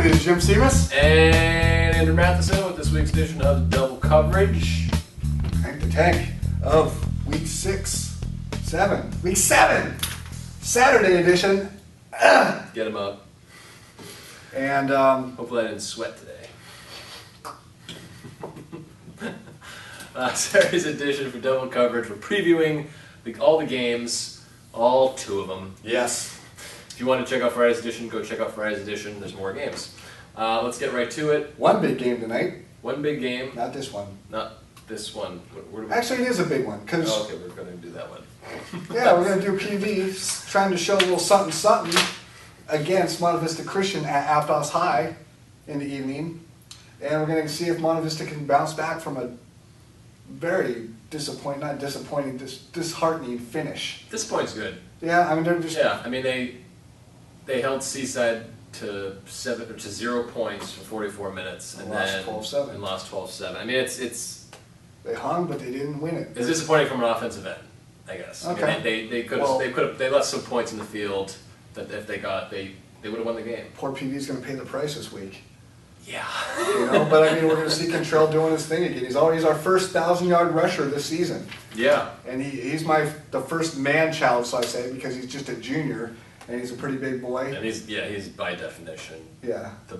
this is Jim Seimas. And Andrew Matheson with this week's edition of Double Coverage. Crank the tank of week 7. Week 7! Saturday edition. Get him up. And, hopefully I didn't sweat today. Saturday's edition for Double Coverage. We're previewing all the games, all 2 of them. yes. If you want to check out Friday's edition, go check out Friday's edition. There's more games. Let's get right to it. One big game tonight. One big game. Not this one. Not this one. Where do we... Actually, it is a big one. Oh, okay, we're going to do that one. Yeah, we're going to do PV, trying to show a little something against Monte Vista Christian at Aptos High in the evening. And we're going to see if Monte Vista can bounce back from a very disheartening finish. This point's good. Yeah, I mean, they're just... Yeah, I mean, they held Seaside to 0 points for 44 minutes, and lost then 12-7. And lost 12-7. I mean, it's they hung, but they didn't win it. It's disappointing from an offensive end, I guess. Okay. I mean, they left some points in the field that if they got, they would have won the game. Poor PV's going to pay the price this week. Yeah. You know, but I mean, we're going to see Cantrell doing his thing again. He's our first 1,000-yard rusher this season. Yeah. And he's the first man-child, so I say, because he's just a junior, and he's a pretty big boy. And he's by definition. Yeah. The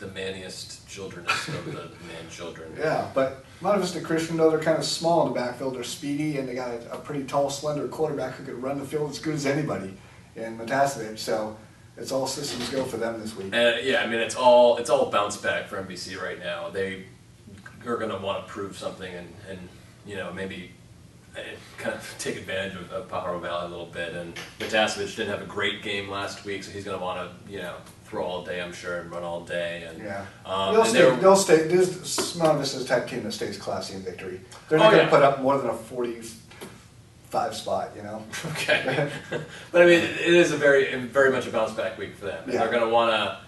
maniest childrenest of the man children. Yeah, but Monte Vista Christian, though, they're kind of small in the backfield. They're speedy, and they got a pretty tall, slender quarterback who could run the field as good as anybody in Matheson. So it's all systems go for them this week. Yeah, I mean, it's all bounce back for MVC right now. They are going to want to prove something and you know, maybe kind of take advantage of Pajaro Valley a little bit. And Matasevich didn't have a great game last week, so he's going to want to, you know, throw all day, I'm sure, and run all day. And yeah, they'll stay. This Monte Vista's type team that stays classy in victory. They're not going to put up more than a 45 spot, you know. Okay, but I mean, it is very much a bounce back week for them. And they're going to want to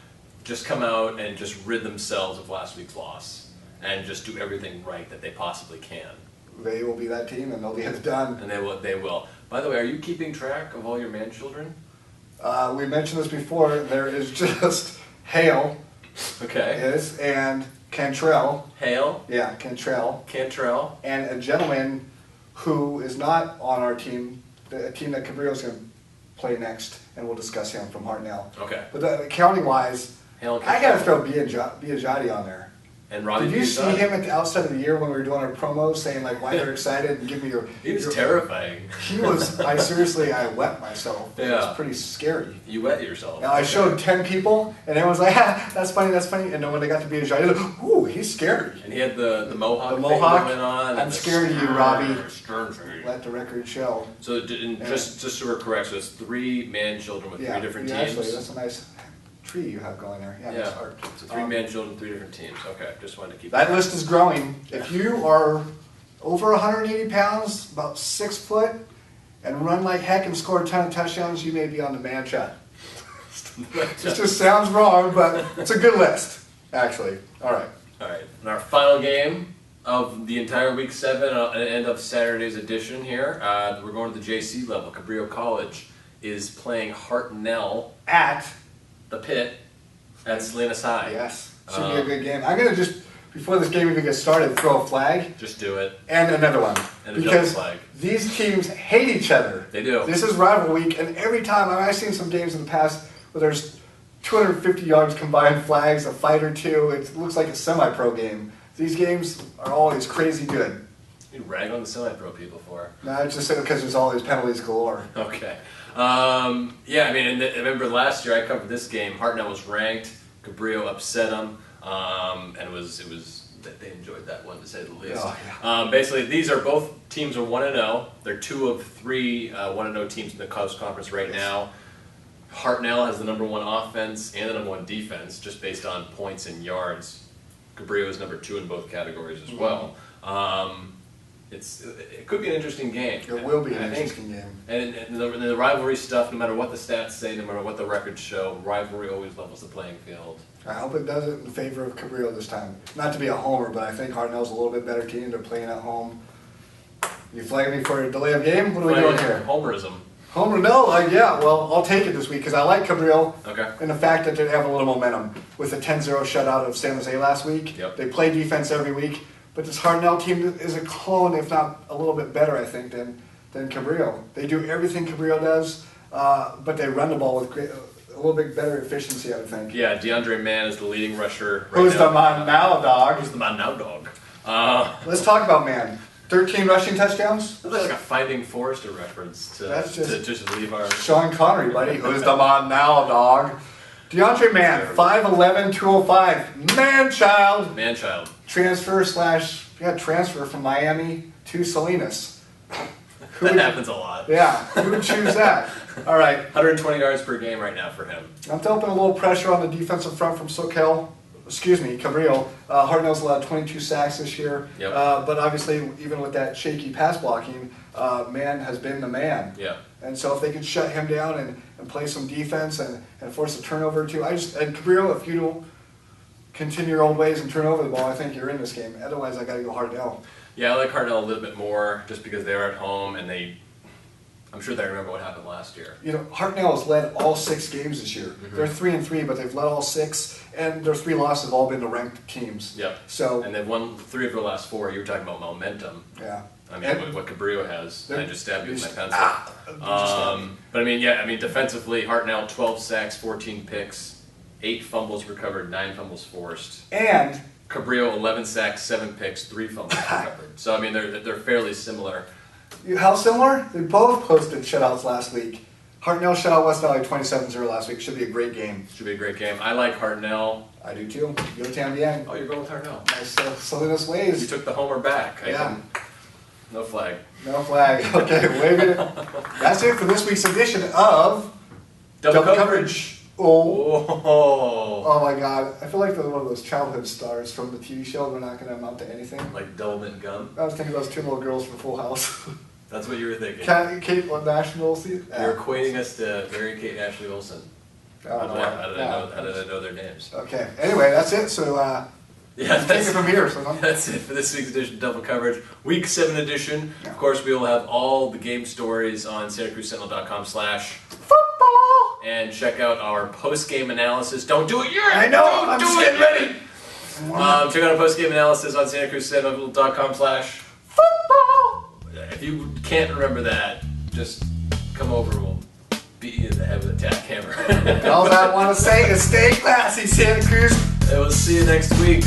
just come out and just rid themselves of last week's loss and just do everything right that they possibly can. They will be that team, and they'll get it done. And they will. By the way, are you keeping track of all your man children? We mentioned this before. There is just Hale. Okay. And Cantrell. Hale. Yeah, Cantrell. Cantrell. And a gentleman who is not on our team, a team that Cabrillo's going to play next, and we'll discuss him from Hartnell. Okay. But counting-wise, I got to throw Biagiotti on there. And Robbie, did you see him at the outset of the year when we were doing our promos, saying like why they're excited and give me your? He was terrifying. He was. I wet myself. Yeah. It was pretty scary. You wet yourself. Now I showed 10 people, and everyone's like, "That's funny, that's funny." And then when they got to be a giant, like, "Ooh, he's scary." And he had the mohawk. The mohawk. Thing going on. I'm scared of you, Robbie. Stern. Let the record show. So just so we're correct, so it's 3 man children with 3 different teams. Actually, that's a nice tree you have going there. Yeah. So 3 man children, 3 different teams. Okay, just wanted to keep that list is growing. If you are over 180 pounds, about 6 foot, and run like heck and score a ton of touchdowns, you may be on the man shot. It just sounds wrong, but it's a good list, actually. All right. And our final game of the entire week 7 and end of Saturday's edition here. We're going to the JC level. Cabrillo College is playing Hartnell at the Pit at Salinas High. Yes. Should be a good game. I'm going to just, before this game even gets started, throw a flag. Just do it. And another one. And another flag. These teams hate each other. They do. This is rival week, and every time, I've seen some games in the past where there's 250 yards combined flags, a fight or two. It looks like a semi-pro game. These games are always crazy good. You rag on the semi-pro people for. No, it's just because there's always penalties galore. Okay. Yeah, I mean, I remember last year I covered this game. Hartnell was ranked. Cabrillo upset them, and it was they enjoyed that one to say the least. Oh, yeah. Basically, both teams are 1-0. They're 2 of 3 1-0 teams in the Coast Conference right now. Hartnell has the #1 offense and the #1 defense, just based on points and yards. Cabrillo is #2 in both categories as well. It could be an interesting game. It will be an interesting game. And the rivalry stuff, no matter what the stats say, no matter what the records show, rivalry always levels the playing field. I hope it does it in favor of Cabrillo this time. Not to be a homer, but I think Hartnell's a little bit better team. They're playing at home. You flagging me for a delay of game? What are we doing here? Homerism. Homer, no, yeah, well, I'll take it this week because I like Cabrillo. Okay. And the fact that they have a little momentum with the 10-0 shutout of San Jose last week. Yep. They play defense every week, but this Hartnell team is a clone, if not a little bit better, I think, than Cabrillo. They do everything Cabrillo does, but they run the ball with a little bit better efficiency, I would think. Yeah, DeAndre Mann is the leading rusher right Who's now. the man now, dog? Who's the man now, dog? Let's talk about man. 13 rushing touchdowns. That's like a Finding Forrester reference to just leave our... Sean Connery, buddy. Who's the man now, dog? DeAndre Mann, 5'11", 205. Man-child. Man-child. Transfer from Miami to Salinas. That happens a lot. Yeah, who would choose that? All right. 120 yards per game right now for him. I'm dumping a little pressure on the defensive front from Cabrillo. Hartnell's allowed 22 sacks this year. Yep. But obviously, even with that shaky pass blocking, Mann has been the man. Yeah. And so if they could shut him down and play some defense and force a turnover too, and Cabrillo, if you don't continue your old ways and turn over the ball, I think you're in this game. Otherwise, I got to go Hartnell. Yeah, I like Hartnell a little bit more just because they are at home and I'm sure they remember what happened last year. You know, Hartnell has led all 6 games this year. Mm-hmm. They're 3-3, but they've led all 6, and their 3 losses have all been to ranked teams. Yep. So, and they've won 3 of their last 4. You were talking about momentum. Yeah. I mean, what Cabrillo has. I just stabbed you with my pencil. But I mean, defensively, Hartnell 12 sacks, 14 picks, 8 fumbles recovered, 9 fumbles forced. And Cabrillo 11 sacks, 7 picks, 3 fumbles recovered. So I mean, they're fairly similar. How similar? They both posted shutouts last week. Hartnell shut out West Valley 27-0 last week. Should be a great game. Should be a great game. I like Hartnell. I do too. Yo Tambien. Oh, you're going with Hartnell. Nice Salinas ways. You took the homer back. No flag. No flag. Okay, wave it. That's it for this week's edition of Double coverage. Oh my God! I feel like they're one of those childhood stars from the TV show. They're not going to amount to anything. Like Delvin Gum. I was thinking of those 2 little girls from Full House. That's what you were thinking. Kate National. You're equating us to Mary Kate and Ashley Wilson. How did I know their names? Okay. Anyway, that's it. So take it from here. So that's it for this week's edition of Double Coverage, Week 7 edition. Yeah. Of course, we will have all the game stories on SantaCruzSentinel.com/football and check out our post-game analysis. Don't do it yet. I know. I'm just getting ready. Check out our post-game analysis on SantaCruzSentinel.com/football. If you can't remember that, just come over. We'll beat you in the head with a tack hammer. All I want to say is stay classy, Santa Cruz. And we'll see you next week.